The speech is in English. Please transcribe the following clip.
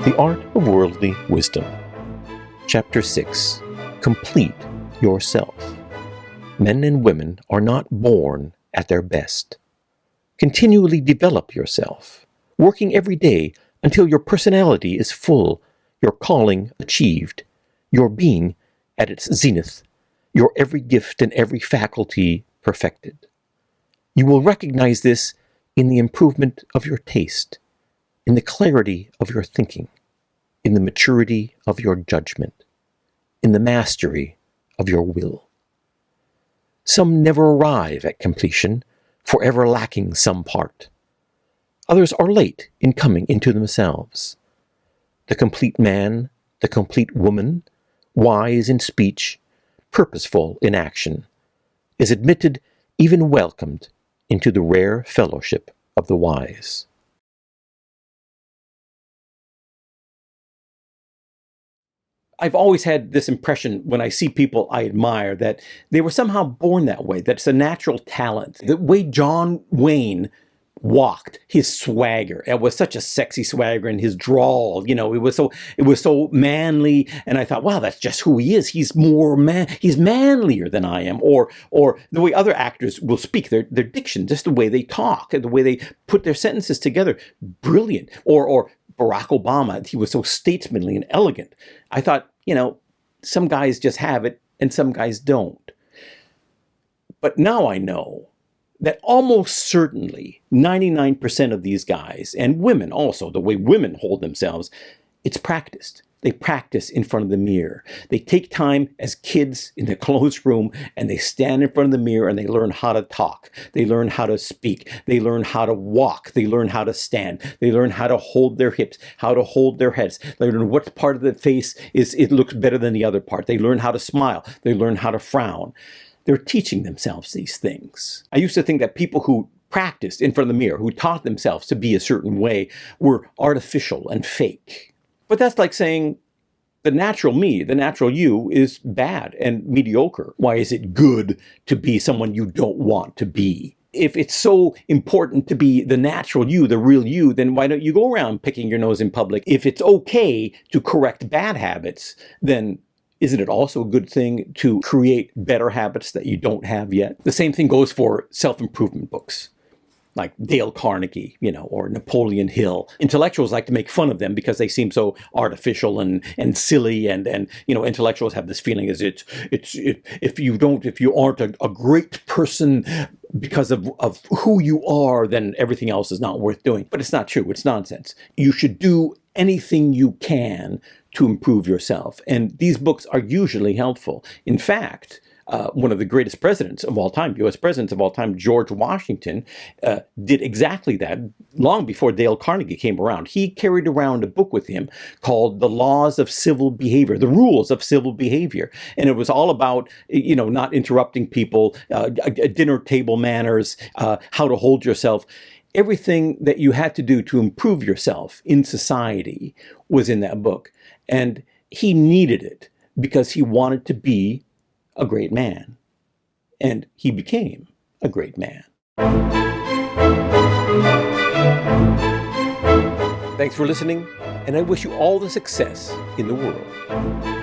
The Art of Worldly Wisdom. Chapter 6. Complete Yourself. Men and women are not born at their best. Continually develop yourself, working every day until your personality is full, your calling achieved, your being at its zenith, your every gift and every faculty perfected. You will recognize this in the improvement of your taste, in the clarity of your thinking, in the maturity of your judgment, in the mastery of your will. Some never arrive at completion, forever lacking some part. Others are late in coming into themselves. The complete man, the complete woman, wise in speech, purposeful in action, is admitted, even welcomed, into the rare fellowship of the wise. I've always had this impression when I see people I admire that they were somehow born that way, that it's a natural talent. The way John Wayne walked, his swagger, it was such a sexy swagger, and his drawl, it was so manly, and I thought, wow, that's just who he is. He's he's manlier than I am. Or the way other actors will speak, their diction, just the way they talk, the way they put their sentences together, brilliant. Or Barack Obama, he was so statesmanly and elegant. I thought, some guys just have it and some guys don't. But now I know that almost certainly 99% of these guys, and women also, the way women hold themselves, it's practiced. They practice in front of the mirror. They take time as kids in the closed room, and they stand in front of the mirror and they learn how to talk. They learn how to speak. They learn how to walk. They learn how to stand. They learn how to hold their hips, how to hold their heads. They learn what part of the face it looks better than the other part. They learn how to smile. They learn how to frown. They're teaching themselves these things. I used to think that people who practiced in front of the mirror, who taught themselves to be a certain way, were artificial and fake. But that's like saying the natural me, the natural you, is bad and mediocre. Why is it good to be someone you don't want to be? If it's so important to be the natural you, the real you, then why don't you go around picking your nose in public? If it's okay to correct bad habits, then isn't it also a good thing to create better habits that you don't have yet? The same thing goes for self-improvement books, like Dale Carnegie, or Napoleon Hill. Intellectuals like to make fun of them because they seem so artificial and silly, and intellectuals have this feeling as if you aren't a great person because of who you are, then everything else is not worth doing. But it's not true. It's nonsense. You should do anything you can to improve yourself. And these books are usually helpful. In fact, one of the greatest presidents of all time, U.S. presidents of all time, George Washington, did exactly that long before Dale Carnegie came around. He carried around a book with him called The Laws of Civil Behavior, the Rules of Civil Behavior. And it was all about, not interrupting people, dinner table manners, how to hold yourself. Everything that you had to do to improve yourself in society was in that book. And he needed it because he wanted to be a great man. And he became a great man. Thanks for listening, and I wish you all the success in the world.